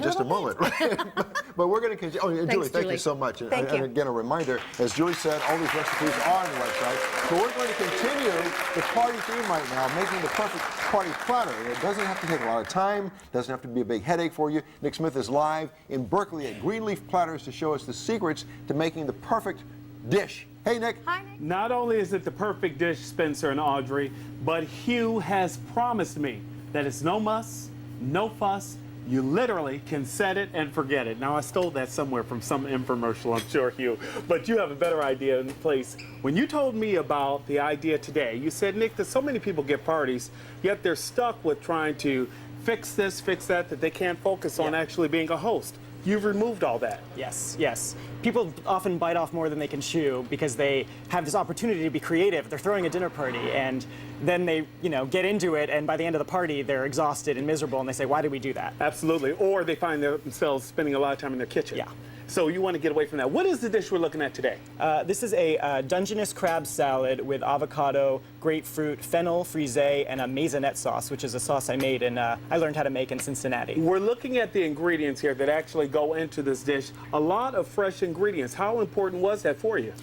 just a moment. But we're going to continue. Oh, and Julie, thank you so much. Thank you. And again, a reminder, as Julie said, all these recipes are on the website. So we're going to continue the party theme right now, making the perfect party platter. It doesn't have to take a lot of time, doesn't have to be a big headache for you. Nick Smith is live in Berkeley at Greenleaf Platters to show us the secrets to making the perfect dish. Hey, Nick. Hi, Nick. Not only is it the perfect dish, Spencer and Audrey, but Hugh has promised me that it's no muss, no fuss. You literally can set it and forget it. Now, I stole that somewhere from some infomercial, I'm sure, Hugh, but you have a better idea in place. When you told me about the idea today, you said, Nick, that so many people get parties, yet they're stuck with trying to fix this, fix that they can't focus on actually being a host. You've removed all that. Yes, yes. People often bite off more than they can chew because they have this opportunity to be creative. They're throwing a dinner party, and then they, get into it, and by the end of the party, they're exhausted and miserable, and they say, why did we do that? Absolutely. Or they find themselves spending a lot of time in their kitchen. Yeah. So you want to get away from that. What is the dish we're looking at today? This is a Dungeness crab salad with avocado, grapefruit, fennel, frisee, and a maisonette sauce, which is a sauce I made and I learned how to make in Cincinnati. We're looking at the ingredients here that actually go into this dish. A lot of fresh ingredients. How important was that for you?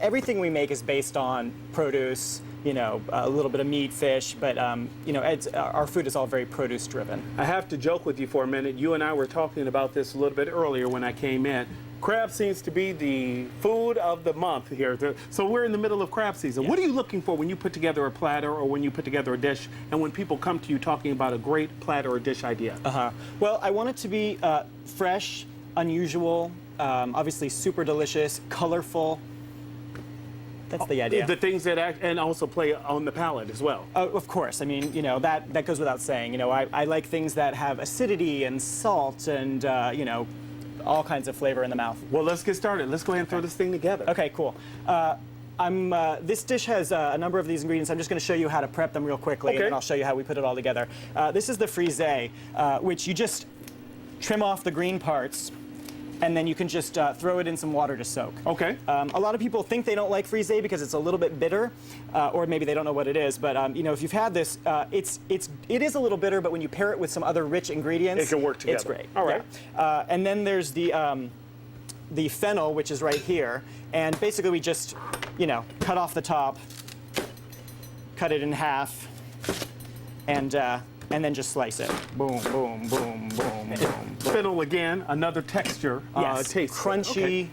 Everything we make is based on produce, a little bit of meat, fish, but our food is all very produce driven. I have to joke with you for a minute. You and I were talking about this a little bit earlier when I came in. Crab seems to be the food of the month here. So we're in the middle of crab season. Yes. What are you looking for when you put together a platter or when you put together a dish and when people come to you talking about a great platter or dish idea? Well, I want it to be fresh, unusual, obviously super delicious, colorful. That's the idea. The things that and also play on the palate as well. Of course. I mean, that goes without saying. I like things that have acidity and salt and, all kinds of flavor in the mouth. Well, let's get started. Let's go ahead and throw this thing together. Okay, cool. This dish has a number of these ingredients. I'm just going to show you how to prep them real quickly, and then I'll show you how we put it all together. This is the frisee, which you just trim off the green parts, and then you can just throw it in some water to soak. Okay. A lot of people think they don't like frisee because it's a little bit bitter, or maybe they don't know what it is. But if you've had this, it is a little bitter, but when you pair it with some other rich ingredients, it can work together. It's great. All right. Yeah. And then there's the fennel, which is right here, and basically we just, cut off the top, cut it in half, and then just slice it. Boom, boom, boom, boom, boom. Fennel again, another texture. Yes, taste. crunchy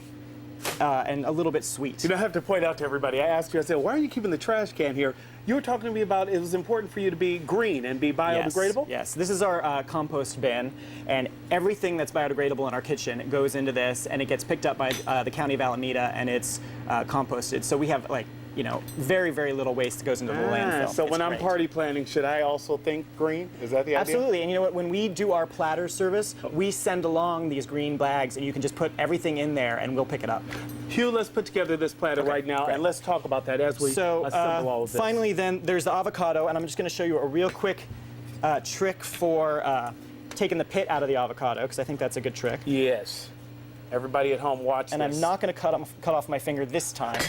and a little bit sweet. I have to point out to everybody, I asked you, I said, why are you keeping the trash can here? You were talking to me about it was important for you to be green and be biodegradable? Yes, this is our compost bin, and everything that's biodegradable in our kitchen goes into this, and it gets picked up by the County of Alameda, and it's composted. So we have, very, very little waste goes into the landfill. So when I'm great. party planning, should I also think green? Is that the idea? Absolutely, and you know what, when we do our platter service, we send along these green bags, and you can just put everything in there, and we'll pick it up. Hugh, let's put together this platter right now, and let's talk about that as we assemble all of this. Finally, then, there's the avocado, and I'm just going to show you a real quick trick for taking the pit out of the avocado, because I think that's a good trick. Yes. Everybody at home watch and this. I'm not going to cut off my finger this time.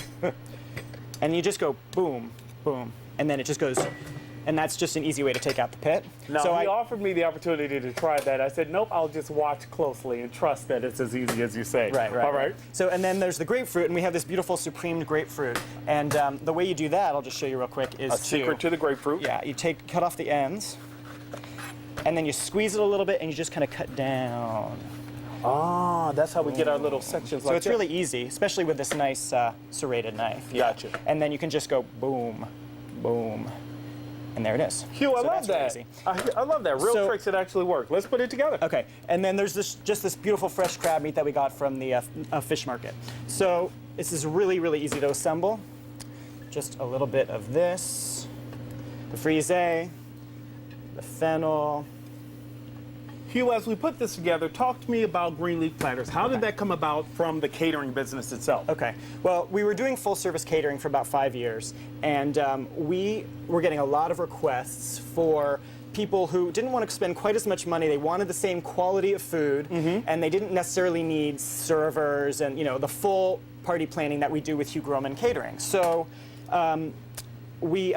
And you just go boom, boom, and then it just goes, and that's just an easy way to take out the pit. Now, so he offered me the opportunity to try that. I said, nope, I'll just watch closely and trust that it's as easy as you say. Right. All right. So, and then there's the grapefruit, and we have this beautiful supremed grapefruit. And the way you do that, I'll just show you real quick, is a secret to the grapefruit. Yeah, you cut off the ends, and then you squeeze it a little bit, and you just kind of cut down. Ah, that's how we get our little sections like So it's really easy, especially with this nice serrated knife. Gotcha. And then you can just go boom, boom, and there it is. Hugh, I love that. Really easy. I love that. Real tricks that actually work. Let's put it together. Okay, and then there's just this beautiful fresh crab meat that we got from the fish market. So this is really, really easy to assemble. Just a little bit of this, the frisee, the fennel. Hugh, as we put this together, talk to me about Greenleaf Platters. How did that come about from the catering business itself? Okay. Well, we were doing full-service catering for about 5 years, and we were getting a lot of requests for people who didn't want to spend quite as much money. They wanted the same quality of food, and they didn't necessarily need servers and the full party planning that we do with Hugh Catering. So we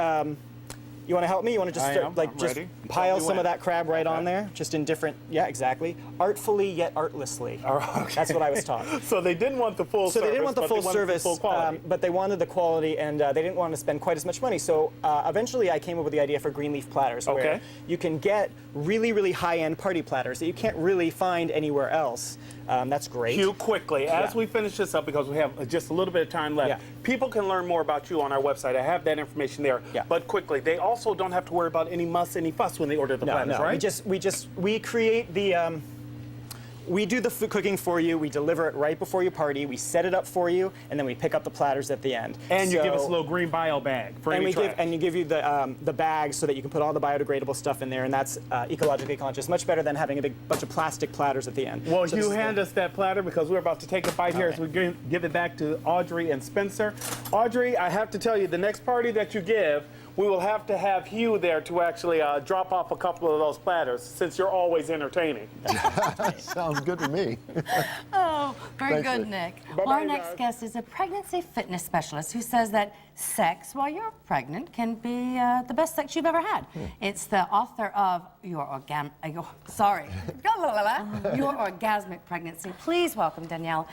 You want to help me? You want to just I start, am. like I'm just ready. pile Tell me some when. of that crab right on Okay. there, just in different. Yeah, exactly. Artfully yet artlessly. Okay. That's what I was taught. So they didn't want the full So service. they didn't want the but full they wanted service, full quality. but they wanted the quality, and they didn't want to spend quite as much money. So eventually, I came up with the idea for green leaf platters, where Okay. you can get really, really high-end party platters that you can't really find anywhere else. That's great. Hugh, quickly, as Yeah. we finish this up, because we have just a little bit of time left, Yeah. people can learn more about you on our website. I have that information there. Yeah. But quickly, they also don't have to worry about any muss, any fuss when they order the platters, No, right? we create the. We do the food cooking for you. We deliver it right before your party. We set it up for you, and then we pick up the platters at the end. And you give us a So- little green bio bag for and any we trash. give you the bags so that you can put all the biodegradable stuff in there, and that's ecologically conscious. Much better than having a big bunch of plastic platters at the end. Well, So this you is the- hand us that platter because we're about to take a bite here All as we give it back to Audrey and Spencer. Audrey, I have to tell you, the next party that you give, we will have to have Hugh there to actually drop off a couple of those platters, since you're always entertaining. Sounds good to me. Oh, very Thanks, good, Nick. Nick. Bye-bye, Well, our next guys. guest is a pregnancy fitness specialist who says that sex while you're pregnant can be the best sex you've ever had. It's the author of Your Orgasmic Pregnancy. Please welcome Danielle.